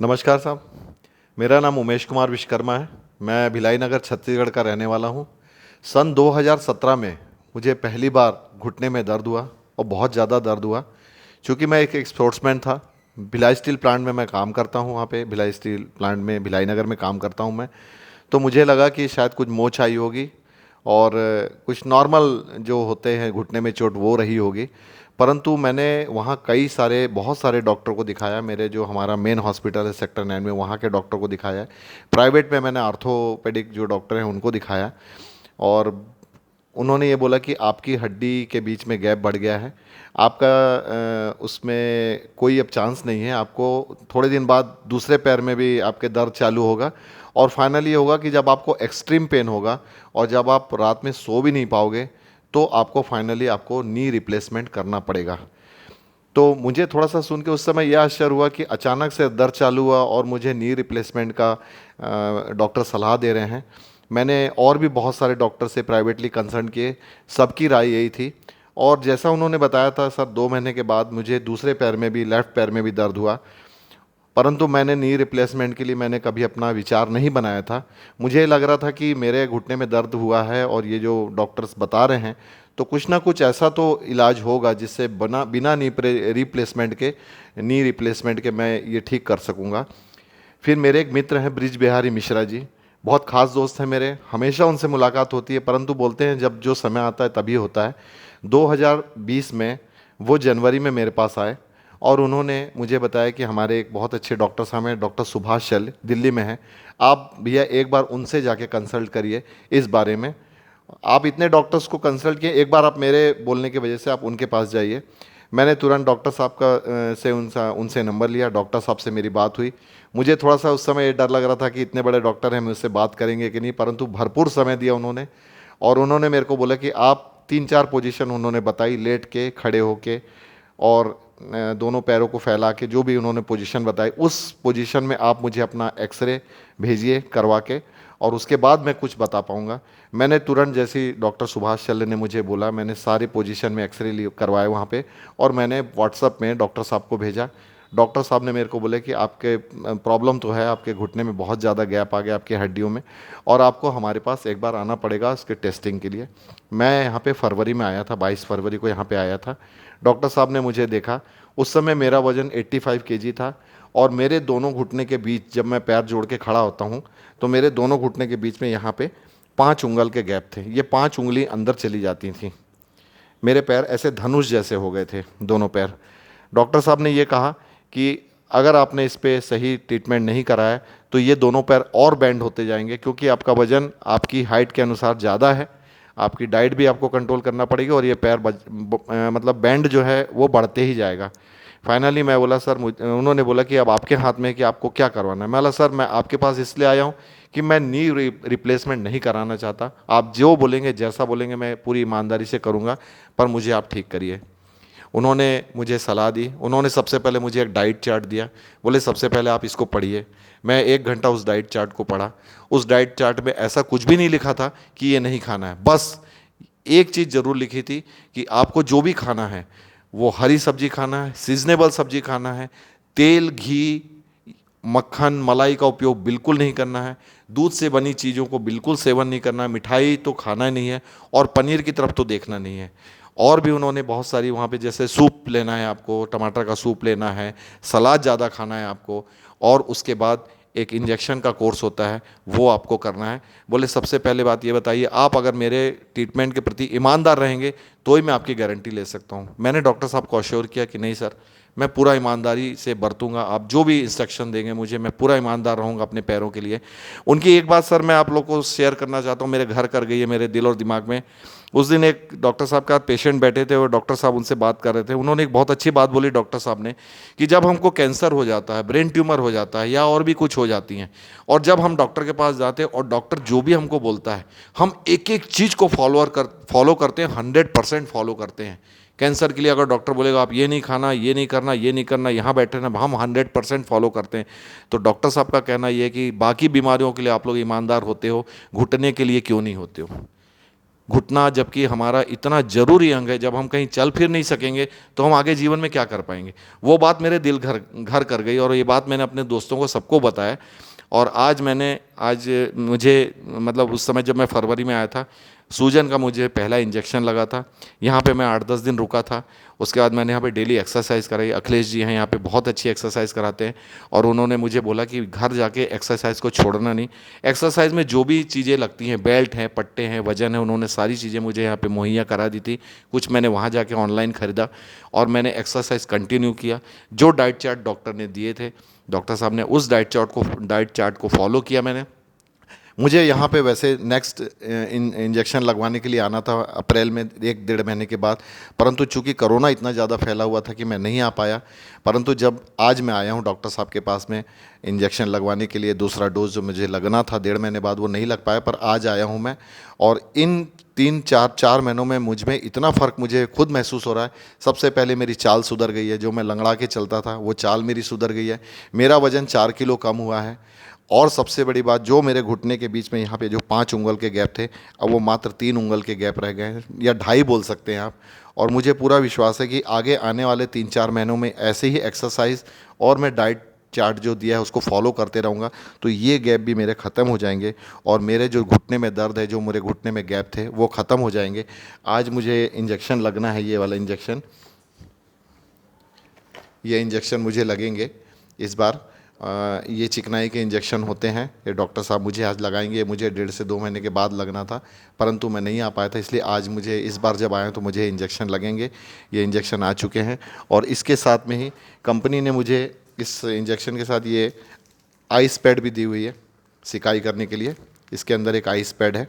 नमस्कार साहब। मेरा नाम उमेश कुमार विश्वकर्मा है। मैं भिलाई नगर छत्तीसगढ़ का रहने वाला हूँ। सन 2017 में मुझे पहली बार घुटने में दर्द हुआ और बहुत ज़्यादा दर्द हुआ। क्योंकि मैं एक स्पोर्ट्समैन था। भिलाई स्टील प्लांट में मैं काम करता हूँ, वहाँ पे भिलाई स्टील प्लांट में भिलाई नगर में काम करता हूँ मैं। तो मुझे लगा कि शायद कुछ मोच आई होगी और कुछ नॉर्मल जो होते हैं घुटने में चोट वो रही होगी। परंतु मैंने वहाँ कई सारे बहुत सारे डॉक्टर को दिखाया। मेरे जो हमारा मेन हॉस्पिटल है सेक्टर 9 में, वहाँ के डॉक्टर को दिखाया है। प्राइवेट में मैंने आर्थोपेडिक जो डॉक्टर हैं उनको दिखाया और उन्होंने ये बोला कि आपकी हड्डी के बीच में गैप बढ़ गया है, आपका उसमें कोई अब चांस नहीं है। आपको थोड़े दिन बाद दूसरे पैर में भी आपके दर्द चालू होगा और फाइनली ये होगा कि जब आपको एक्सट्रीम पेन होगा और जब आप रात में सो भी नहीं पाओगे तो आपको फाइनली आपको नी रिप्लेसमेंट करना पड़ेगा। तो मुझे थोड़ा सा सुन के उस समय यह आश्चर्य हुआ कि अचानक से दर्द चालू हुआ और मुझे नी रिप्लेसमेंट का डॉक्टर सलाह दे रहे हैं। मैंने और भी बहुत सारे डॉक्टर से प्राइवेटली कंसल्ट किए, सबकी राय यही थी। और जैसा उन्होंने बताया था सर, 2 महीने के बाद मुझे दूसरे पैर में भी, लेफ़्ट पैर में भी दर्द हुआ। परंतु मैंने नी रिप्लेसमेंट के लिए मैंने कभी अपना विचार नहीं बनाया था। मुझे लग रहा था कि मेरे घुटने में दर्द हुआ है और ये जो डॉक्टर्स बता रहे हैं तो कुछ ना कुछ ऐसा तो इलाज होगा जिससे बिना बिना नी रिप्लेसमेंट के मैं ये ठीक कर सकूँगा। फिर मेरे एक मित्र हैं ब्रिज बिहारी मिश्रा जी, बहुत खास दोस्त हैं मेरे, हमेशा उनसे मुलाकात होती है, परंतु बोलते हैं जब जो समय आता है तभी होता है। 2020 में वो जनवरी में मेरे पास आए और उन्होंने मुझे बताया कि हमारे एक बहुत अच्छे डॉक्टर साहब हैं, डॉक्टर सुभाष शल्य, दिल्ली में हैं। आप भैया एक बार उनसे जाके कंसल्ट करिए इस बारे में। आप इतने डॉक्टर्स को कंसल्ट किए, एक बार आप मेरे बोलने की वजह से आप उनके पास जाइए। मैंने तुरंत डॉक्टर साहब का से उनसे नंबर लिया, डॉक्टर साहब से मेरी बात हुई। मुझे थोड़ा सा उस समय ये डर लग रहा था कि इतने बड़े डॉक्टर हैं, मुझसे बात करेंगे कि नहीं, परंतु भरपूर समय दिया उन्होंने। और उन्होंने मेरे को बोला कि आप 3-4 पोजीशन उन्होंने बताई, लेट के, खड़े होके और दोनों पैरों को फैला के, जो भी उन्होंने पोजीशन बताई उस पोजीशन में आप मुझे अपना एक्सरे भेजिए करवा के, और उसके बाद मैं कुछ बता पाऊँगा। मैंने तुरंत जैसी डॉक्टर सुभाष शल्य ने मुझे बोला, मैंने सारी पोजीशन में एक्सरे लिए करवाए वहाँ पे और मैंने व्हाट्सअप में डॉक्टर साहब को भेजा। डॉक्टर साहब ने मेरे को बोले कि आपके प्रॉब्लम तो है, आपके घुटने में बहुत ज़्यादा गैप आ गया आपकी हड्डियों में और आपको हमारे पास एक बार आना पड़ेगा उसके टेस्टिंग के लिए। मैं यहाँ पे फरवरी में आया था, 22 फरवरी को यहाँ पे आया था। डॉक्टर साहब ने मुझे देखा, उस समय मेरा वज़न 85 केजी था और मेरे दोनों घुटने के बीच जब मैं पैर जोड़ के खड़ा होता हूँ तो मेरे दोनों घुटने के बीच में यहाँ पे 5 उंगल के गैप थे। ये 5 उंगली अंदर चली जाती थी। मेरे पैर ऐसे धनुष जैसे हो गए थे, दोनों पैर। डॉक्टर साहब ने ये कहा कि अगर आपने इस पे सही ट्रीटमेंट नहीं कराया तो ये दोनों पैर और बैंड होते जाएंगे, क्योंकि आपका वज़न आपकी हाइट के अनुसार ज़्यादा है, आपकी डाइट भी आपको कंट्रोल करना पड़ेगी और ये पैर मतलब बैंड जो है वो बढ़ते ही जाएगा। फाइनली मैं बोला सर, उन्होंने बोला कि अब आपके हाथ में है कि आपको क्या करवाना है। मैं बोला सर, मैं आपके पास इसलिए आया हूँ कि मैं नी रिप्लेसमेंट नहीं कराना चाहता। आप जो बोलेंगे, जैसा बोलेंगे, मैं पूरी ईमानदारी से करूँगा, पर मुझे आप ठीक करिए। उन्होंने मुझे सलाह दी। उन्होंने सबसे पहले मुझे एक डाइट चार्ट दिया, बोले सबसे पहले आप इसको पढ़िए। मैं 1 घंटा उस डाइट चार्ट को पढ़ा। उस डाइट चार्ट में ऐसा कुछ भी नहीं लिखा था कि ये नहीं खाना है, बस एक चीज़ ज़रूर लिखी थी कि आपको जो भी खाना है वो हरी सब्जी खाना है, सीजनेबल सब्जी खाना है, तेल, घी, मक्खन, मलाई का उपयोग बिल्कुल नहीं करना है, दूध से बनी चीज़ों को बिल्कुल सेवन नहीं करना है, मिठाई तो खाना ही नहीं है और पनीर की तरफ तो देखना नहीं है। और भी उन्होंने बहुत सारी वहाँ पे, जैसे सूप लेना है आपको, टमाटर का सूप लेना है, सलाद ज़्यादा खाना है आपको, और उसके बाद एक इंजेक्शन का कोर्स होता है वो आपको करना है। बोले सबसे पहले बात ये बताइए, आप अगर मेरे ट्रीटमेंट के प्रति ईमानदार रहेंगे तो ही मैं आपकी गारंटी ले सकता हूँ। मैंने डॉक्टर साहब को अश्योर किया कि नहीं सर, मैं पूरा ईमानदारी से बरतूंगा, आप जो भी इंस्ट्रक्शन देंगे मुझे, मैं पूरा ईमानदार रहूँगा अपने पैरों के लिए। उनकी एक बात सर मैं आप लोग को शेयर करना चाहता हूँ, मेरे घर कर गई है, मेरे दिल और दिमाग में। उस दिन एक डॉक्टर साहब का पेशेंट बैठे थे और डॉक्टर साहब उनसे बात कर रहे थे। उन्होंने एक बहुत अच्छी बात बोली डॉक्टर साहब ने कि जब हमको कैंसर हो जाता है, ब्रेन ट्यूमर हो जाता है या और भी कुछ हो जाती हैं, और जब हम डॉक्टर के पास जाते हैं और डॉक्टर जो भी हमको बोलता है हम एक एक चीज़ को फॉलो करते हैं, 100% फॉलो करते हैं। कैंसर के लिए अगर डॉक्टर बोलेगा आप ये नहीं खाना, ये नहीं करना, ये नहीं करना, यहाँ बैठे ना, हम 100% फॉलो करते हैं। तो डॉक्टर साहब का कहना ये है कि बाकी बीमारियों के लिए आप लोग ईमानदार होते हो, घुटने के लिए क्यों नहीं होते हो। घुटना जबकि हमारा इतना ज़रूरी अंग है, जब हम कहीं चल फिर नहीं सकेंगे तो हम आगे जीवन में क्या कर पाएंगे। वो बात मेरे दिल घर घर कर गई और ये बात मैंने अपने दोस्तों को सबको बताया। और आज मुझे मतलब उस समय जब मैं फरवरी में आया था, सूजन का मुझे पहला इंजेक्शन लगा था। यहाँ पे मैं 8-10 दिन रुका था। उसके बाद मैंने यहाँ पे डेली एक्सरसाइज कराई। अखिलेश जी हैं यहाँ पे, बहुत अच्छी एक्सरसाइज कराते हैं और उन्होंने मुझे बोला कि घर जाके एक्सरसाइज को छोड़ना नहीं। एक्सरसाइज में जो भी चीज़ें लगती हैं, बेल्ट हैं, पट्टे हैं, वजन है, उन्होंने सारी चीज़ें मुझे यहाँ पे मुहैया करा दी थी। कुछ मैंने वहाँ जाके ऑनलाइन ख़रीदा और मैंने एक्सरसाइज कंटिन्यू किया। जो डाइट चार्ट डॉक्टर ने दिए थे, डॉक्टर साहब ने उस डाइट चार्ट को फॉलो किया मैंने। मुझे यहाँ पे वैसे नेक्स्ट इंजेक्शन लगवाने के लिए आना था अप्रैल में, 1-1.5 महीने के बाद, परंतु चूंकि कोरोना इतना ज़्यादा फैला हुआ था कि मैं नहीं आ पाया। परंतु जब आज मैं आया हूँ डॉक्टर साहब के पास में इंजेक्शन लगवाने के लिए, दूसरा डोज जो मुझे लगना था 1.5 महीने बाद, वो नहीं लग पाया, पर आज आया हूँ मैं। और इन 3-4 महीनों में मुझ में इतना फ़र्क मुझे खुद महसूस हो रहा है। सबसे पहले मेरी चाल सुधर गई है, जो मैं लंगड़ा के चलता था वो चाल मेरी सुधर गई है। मेरा वज़न 4 किलो कम हुआ है। और सबसे बड़ी बात, जो मेरे घुटने के बीच में यहाँ पे जो 5 उंगल के गैप थे, अब वो मात्र 3 उंगल के गैप रह गए हैं, या 2.5 बोल सकते हैं आप। और मुझे पूरा विश्वास है कि आगे आने वाले 3-4 महीनों में ऐसे ही एक्सरसाइज और मैं डाइट चार्ट जो दिया है उसको फॉलो करते रहूँगा, तो ये गैप भी मेरे ख़त्म हो जाएंगे और मेरे जो घुटने में दर्द है, जो मेरे घुटने में गैप थे, वो ख़त्म हो जाएंगे। आज मुझे इंजेक्शन लगना है, ये वाला इंजेक्शन, ये इंजेक्शन मुझे लगेंगे इस बार। ये चिकनाई के इंजेक्शन होते हैं, ये डॉक्टर साहब मुझे आज लगाएंगे। मुझे 1.5 से 2 महीने के बाद लगना था, परंतु मैं नहीं आ पाया था, इसलिए आज मुझे, इस बार जब आया तो मुझे इंजेक्शन लगेंगे। ये इंजेक्शन आ चुके हैं और इसके साथ में ही कंपनी ने मुझे इस इंजेक्शन के साथ ये आइस पैड भी दी हुई है सिकाई करने के लिए। इसके अंदर एक आइस पैड है,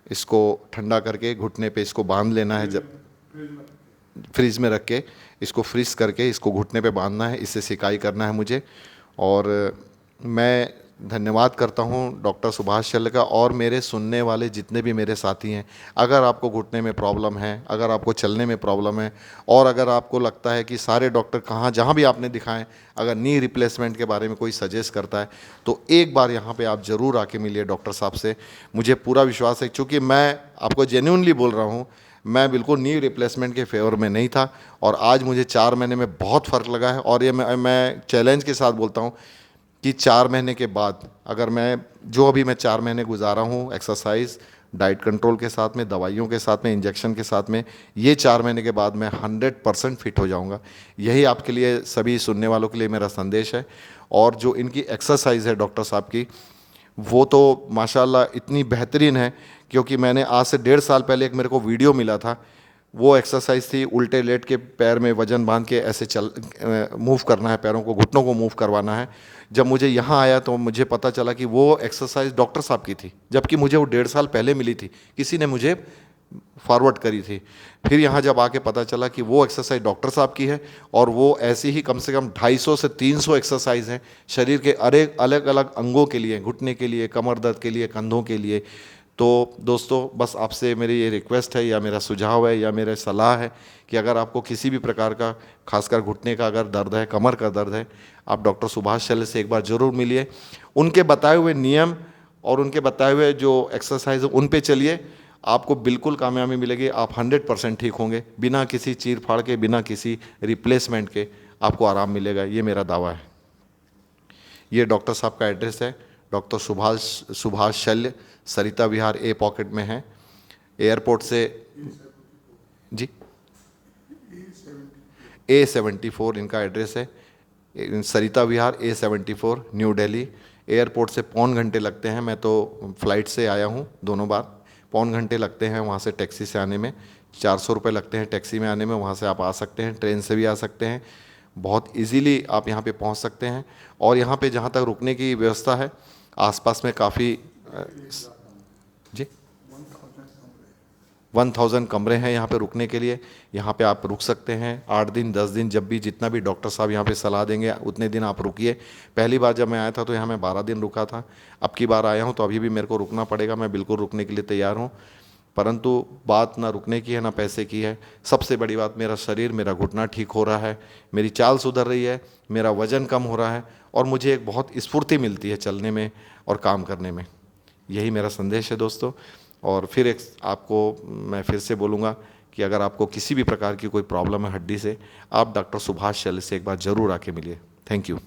इसको ठंडा करके घुटने पे इसको बांध लेना है। जब फ्रिज में रख के इसको फ्रीज करके इसको घुटने पे बांधना है, इससे सिकाई करना है मुझे। और मैं धन्यवाद करता हूँ डॉक्टर सुभाष शल्य का और मेरे सुनने वाले जितने भी मेरे साथी हैं। अगर आपको घुटने में प्रॉब्लम है, अगर आपको चलने में प्रॉब्लम है, और अगर आपको लगता है कि सारे डॉक्टर कहाँ जहाँ भी आपने दिखाएं, अगर नी रिप्लेसमेंट के बारे में कोई सजेस्ट करता है, तो एक बार यहाँ पे आप ज़रूर आके मिलिए डॉक्टर साहब से। मुझे पूरा विश्वास है, क्योंकि मैं आपको जेन्युइनली बोल रहा हूँ, मैं बिल्कुल नी रिप्लेसमेंट के फेवर में नहीं था और आज मुझे 4 महीने में बहुत फ़र्क लगा है। और ये मैं चैलेंज के साथ बोलता हूँ कि 4 महीने के बाद, अगर मैं जो अभी मैं 4 महीने गुजारा हूँ एक्सरसाइज, डाइट कंट्रोल के साथ में, दवाइयों के साथ में, इंजेक्शन के साथ में, ये 4 महीने के बाद मैं 100% फिट हो जाऊँगा। यही आपके लिए, सभी सुनने वालों के लिए मेरा संदेश है। और जो इनकी एक्सरसाइज है डॉक्टर साहब की, वो तो माशाल्लाह इतनी बेहतरीन है, क्योंकि मैंने आज से 1.5 साल पहले एक मेरे को वीडियो मिला था। वो एक्सरसाइज थी, उल्टे लेट के पैर में वजन बांध के ऐसे मूव करना है, पैरों को, घुटनों को मूव करवाना है। जब मुझे यहाँ आया तो मुझे पता चला कि वो एक्सरसाइज डॉक्टर साहब की थी, जबकि मुझे वो 1.5 साल पहले मिली थी, किसी ने मुझे फॉरवर्ड करी थी। फिर यहाँ जब आके पता चला कि वो एक्सरसाइज डॉक्टर साहब की है और वो ऐसी ही कम से कम 250 से 300 एक्सरसाइज हैं शरीर के अलग अलग अंगों के लिए, घुटने के लिए, कमर दर्द के लिए, कंधों के लिए। तो दोस्तों, बस आपसे मेरी ये रिक्वेस्ट है, या मेरा सुझाव है, या मेरा सलाह है कि अगर आपको किसी भी प्रकार का, खासकर घुटने का अगर दर्द है, कमर का दर्द है, आप डॉक्टर सुभाष शल्य से एक बार ज़रूर मिलिए। उनके बताए हुए नियम और उनके बताए हुए जो एक्सरसाइज है उन पे चलिए, आपको बिल्कुल कामयाबी मिलेगी। आप 100% ठीक होंगे, बिना किसी चीर फाड़ के, बिना किसी रिप्लेसमेंट के आपको आराम मिलेगा, ये मेरा दावा है। ये डॉक्टर साहब का एड्रेस है, डॉक्टर सुभाष शल्य, सरिता विहार ए पॉकेट में है, एयरपोर्ट से जी A74 इनका एड्रेस है, सरिता विहार A74 न्यू दिल्ली। एयरपोर्ट से 1.25 घंटे लगते हैं, मैं तो फ्लाइट से आया हूँ दोनों बार, 1.25 घंटे लगते हैं वहाँ से टैक्सी से आने में, 400 रुपये लगते हैं टैक्सी में आने में, वहाँ से आप आ सकते हैं, ट्रेन से भी आ सकते हैं, बहुत इजीली आप यहाँ पे पहुँच सकते हैं। और यहाँ पे जहाँ तक रुकने की व्यवस्था है, आसपास में काफ़ी जी 1000 कमरे हैं यहाँ पे रुकने के लिए। यहाँ पे आप रुक सकते हैं 8 दिन 10 दिन, जब भी, जितना भी डॉक्टर साहब यहाँ पे सलाह देंगे उतने दिन आप रुकिए। पहली बार जब मैं आया था तो यहाँ मैं 12 दिन रुका था, अब की बार आया हूँ तो अभी भी मेरे को रुकना पड़ेगा, मैं बिल्कुल रुकने के लिए तैयार हूँ। परंतु बात ना रुकने की है ना पैसे की है, सबसे बड़ी बात, मेरा शरीर, मेरा घुटना ठीक हो रहा है, मेरी चाल सुधर रही है, मेरा वज़न कम हो रहा है और मुझे एक बहुत स्फूर्ति मिलती है चलने में और काम करने में। यही मेरा संदेश है दोस्तों। और फिर एक आपको मैं फिर से बोलूँगा कि अगर आपको किसी भी प्रकार की कोई प्रॉब्लम है हड्डी से, आप डॉक्टर सुभाष शैल से एक बार ज़रूर आके मिलिए। Thank you.